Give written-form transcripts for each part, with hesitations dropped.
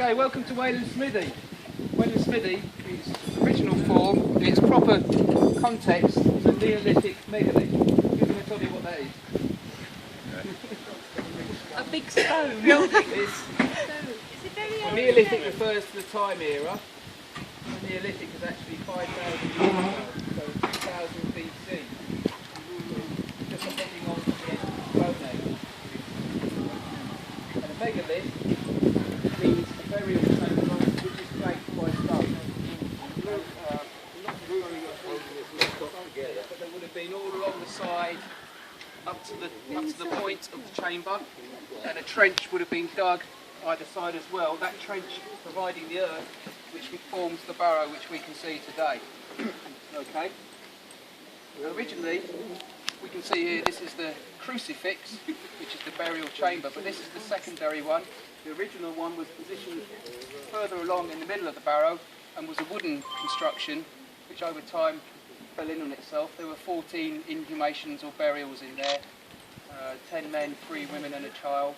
Okay, welcome to Wayland Smithy. Wayland Smithy, its original form, its proper context is a Neolithic megalith. Who's going to tell you what that is? A big stone building. The Neolithic refers to the time era. The Neolithic is actually 5,000 years ago, so 2000 BC. Just heading on to the end of the Stone Age. And a megalith means a burial chamber which is flanked by stone. But there would have been all along the side, up to the point of the chamber, and a trench would have been dug either side as well. That trench providing the earth which forms the barrow which we can see today. Okay. Originally, we can see here this is the crucifix, which is the burial chamber, but this is the secondary one. The original one was positioned further along in the middle of the barrow and was a wooden construction which over time fell in on itself. There were 14 inhumations or burials in there, 10 men, 3 women and a child.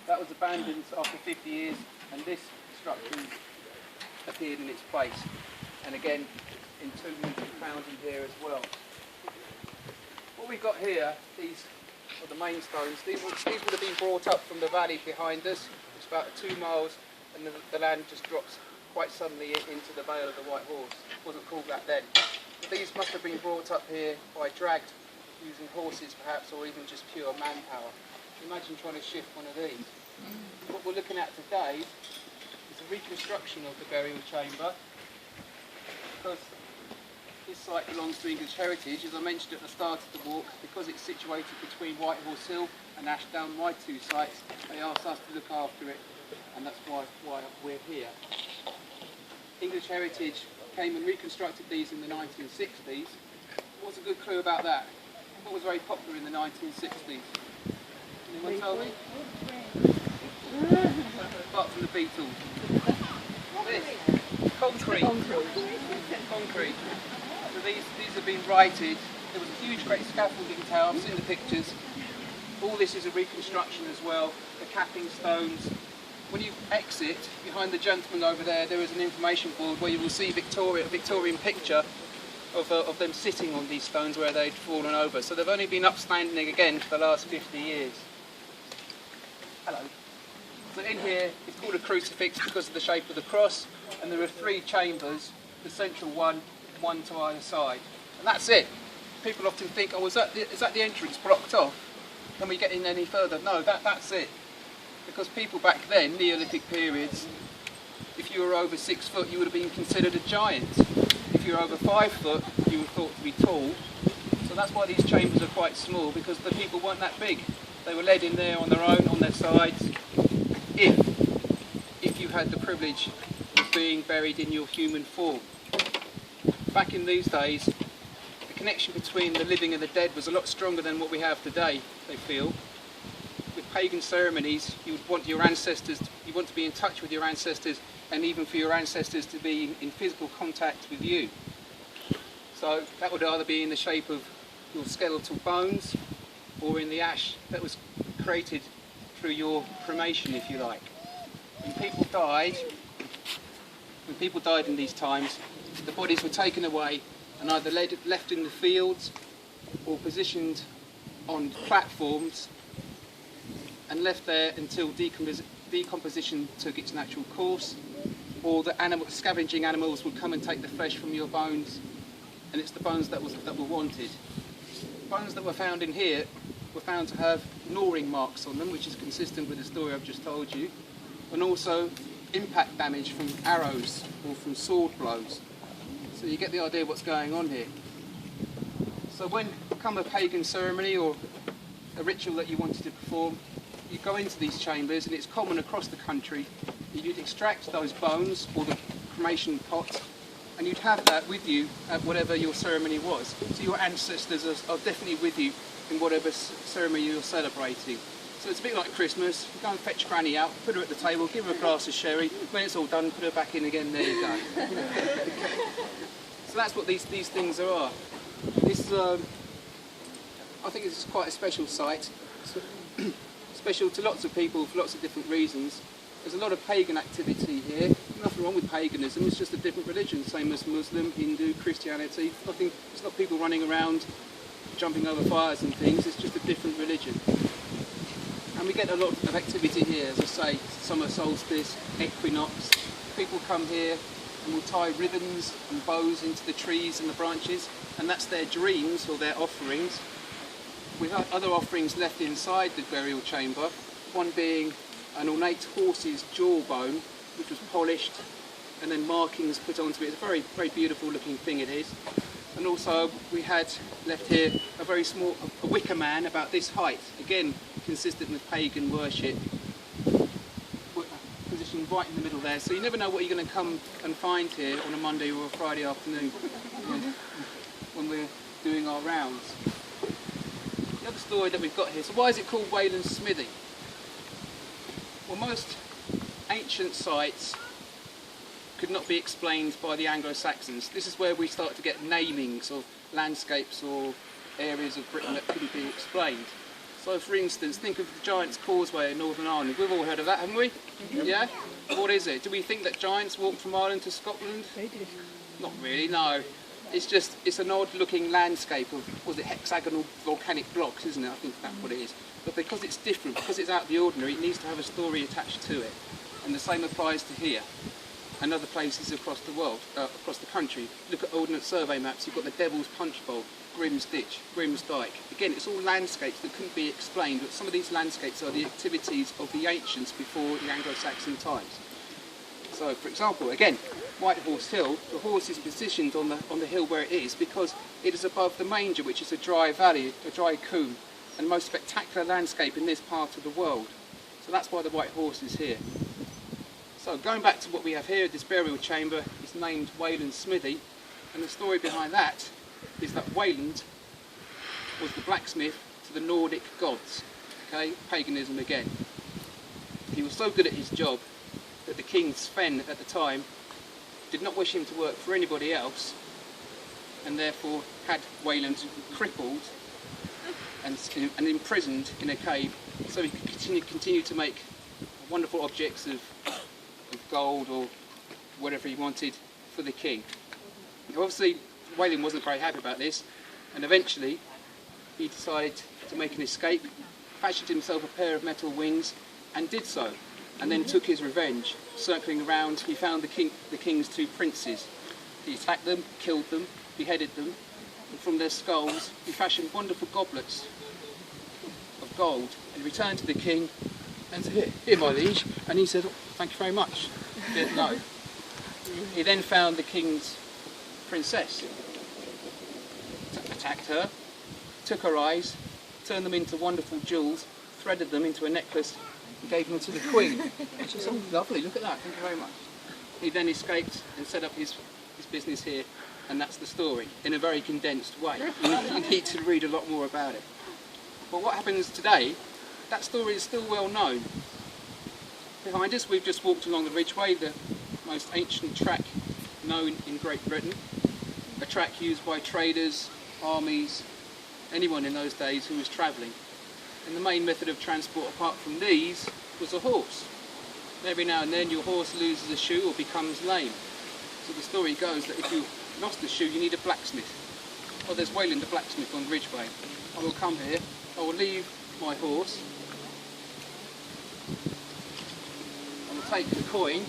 That was abandoned after 50 years and this construction appeared in its place. And again, entombments are found in here as well. What we've got here, these are the main stones. These would have been brought up from the valley behind us. It's about 2 miles and the land just drops quite suddenly into the Vale of the White Horse. It wasn't called that then. But these must have been brought up here by dragged, using horses perhaps, or even just pure manpower. Imagine trying to shift one of these. What we're looking at today is a reconstruction of the burial chamber, because this site belongs to English heritage. As I mentioned at the start of the walk, because it's situated between White Horse Hill and Ashdown, my 2 sites, they asked us to look after it, and that's why we're here. English heritage came and reconstructed these in the 1960s. What's a good clue about that? What was very popular in the 1960s? Anyone tell me? Apart from the Beatles. This. Concrete. So these have been righted. There was a huge, great scaffolding tower. I've seen the pictures. All this is a reconstruction as well. The capping stones. When you exit, behind the gentleman over there, there is an information board where you will see a Victorian picture of them sitting on these stones where they'd fallen over. So they've only been upstanding again for the last 50 years. Hello. So in here, it's called a crucifix because of the shape of the cross, and there are 3 chambers, the central one to either side. And that's it. People often think, oh, is that the entrance blocked off? Can we get in any further? No, that's it. Because people back then, Neolithic periods, if you were over 6 foot, you would have been considered a giant. If you were over 5 foot, you were thought to be tall. So that's why these chambers are quite small, because the people weren't that big. They were led in there on their own, on their sides, if you had the privilege of being buried in your human form. Back in these days, the connection between the living and the dead was a lot stronger than what we have today, they feel. With pagan ceremonies, you would want your ancestors, you want to be in touch with your ancestors, and even for your ancestors to be in physical contact with you. So that would either be in the shape of your skeletal bones, or in the ash that was created through your cremation, if you like. When people died in these times, the bodies were taken away and either left in the fields or positioned on platforms and left there until decomposition took its natural course, or the scavenging animals would come and take the flesh from your bones, and it's the bones that were wanted. Bones that were found in here were found to have gnawing marks on them, which is consistent with the story I've just told you, and also impact damage from arrows or from sword blows. So you get the idea of what's going on here. So when come a pagan ceremony or a ritual that you wanted to perform, you go into these chambers, and it's common across the country. You'd extract those bones or the cremation pot, and you'd have that with you at whatever your ceremony was. So your ancestors are definitely with you in whatever ceremony you're celebrating. So it's a bit like Christmas. You go and fetch Granny out, put her at the table, give her a glass of sherry. When it's all done, put her back in again. There you go. So that's what these things are. This, I think it's quite a special site. Special to lots of people for lots of different reasons. There's a lot of pagan activity here. Nothing wrong with paganism, it's just a different religion, same as Muslim, Hindu, Christianity. It's not people running around jumping over fires and things, it's just a different religion. And we get a lot of activity here, as I say, summer solstice, equinox. People come here and will tie ribbons and bows into the trees and the branches, and that's their dreams or their offerings. We've had other offerings left inside the burial chamber, one being an ornate horse's jawbone, which was polished and then markings put onto it. It's a very, very beautiful looking thing it is. And also we had left here a very small a wicker man about this height, again consistent with pagan worship, positioned right in the middle there. So you never know what you're going to come and find here on a Monday or a Friday afternoon when we're doing our rounds. The other story that we've got here, so why is it called Wayland Smithy? Well, most ancient sites could not be explained by the Anglo-Saxons. This is where we start to get namings of landscapes or areas of Britain that couldn't be explained. So for instance, think of the Giant's Causeway in Northern Ireland. We've all heard of that, haven't we? Yeah? What is it? Do we think that giants walked from Ireland to Scotland? They did. Not really, no. It's an odd looking landscape of, was it hexagonal volcanic blocks, isn't it? I think that's what it is. But because it's different, because it's out of the ordinary, it needs to have a story attached to it. And the same applies to here and other places across the world, across the country. Look at Ordnance Survey maps, you've got the Devil's Punch Bowl, Grimm's Ditch, Grimm's Dyke. Again, it's all landscapes that couldn't be explained, but some of these landscapes are the activities of the ancients before the Anglo-Saxon times. So, for example, again, White Horse Hill, the horse is positioned on the hill where it is because it is above the manger, which is a dry valley, a dry coombe, and the most spectacular landscape in this part of the world. So that's why the White Horse is here. So going back to what we have here, this burial chamber is named Wayland Smithy, and the story behind that is that Wayland was the blacksmith to the Nordic gods, okay, paganism again. He was so good at his job that the king Sven at the time did not wish him to work for anybody else, and therefore had Wayland crippled and imprisoned in a cave so he could continue to make wonderful objects of gold or whatever he wanted for the king. Now, obviously Wayland wasn't very happy about this, and eventually he decided to make an escape, fashioned himself a pair of metal wings and did so, and then took his revenge. Circling around, he found the king's two princes. He attacked them, killed them, beheaded them, and from their skulls he fashioned wonderful goblets of gold, and returned to the king and said, "Here, my liege," and he said, "Oh, thank you very much." He said, "No." He then found the king's princess, attacked her, took her eyes, turned them into wonderful jewels, threaded them into a necklace, and gave them to the queen. And she said, "Oh, lovely, look at that, thank you very much." He then escaped and set up his business here, and that's the story, in a very condensed way. You need to read a lot more about it. But what happens today, that story is still well known. Behind us, we've just walked along the Ridgeway, the most ancient track known in Great Britain. A track used by traders, armies, anyone in those days who was travelling. And the main method of transport apart from these was a horse. Every now and then your horse loses a shoe or becomes lame. So the story goes that if you lost a shoe you need a blacksmith. Well, there's Wayland the blacksmith on the Ridgeway. I will come here, I will leave my horse, I will take the coin,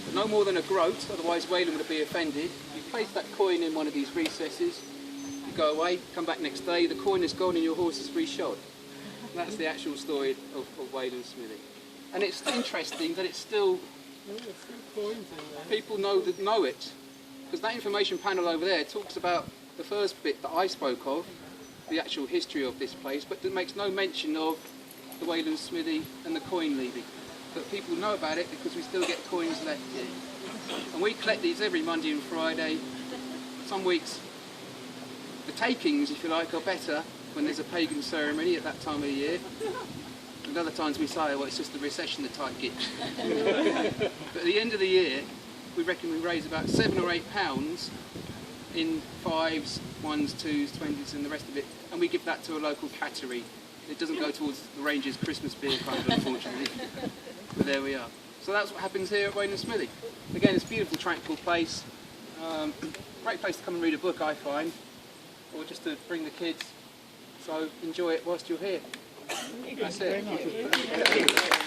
but no more than a groat, otherwise Wayland would be offended. You place that coin in one of these recesses, you go away, come back next day, the coin is gone and your horse is reshod. And that's the actual story of Wayland Smithy. And it's interesting that it's still, people know it, because that information panel over there talks about the first bit that I spoke of, the actual history of this place, but it makes no mention of the Wayland Smithy and the coin leaving. But people know about it because we still get coins left here. And we collect these every Monday and Friday. Some weeks, the takings, if you like, are better when there's a pagan ceremony at that time of the year. And other times we say, well, it's just the recession the type gets. But at the end of the year, we reckon we raise about £7 or £8 in 5s, 1s, 2s, 20s and the rest of it, and we give that to a local cattery. It doesn't go towards the Rangers Christmas beer fund, unfortunately. But there we are. So that's what happens here at Wayland Smithy. Again, it's a beautiful, tranquil place. Great place to come and read a book, I find, or just to bring the kids. So enjoy it whilst you're here. That's it.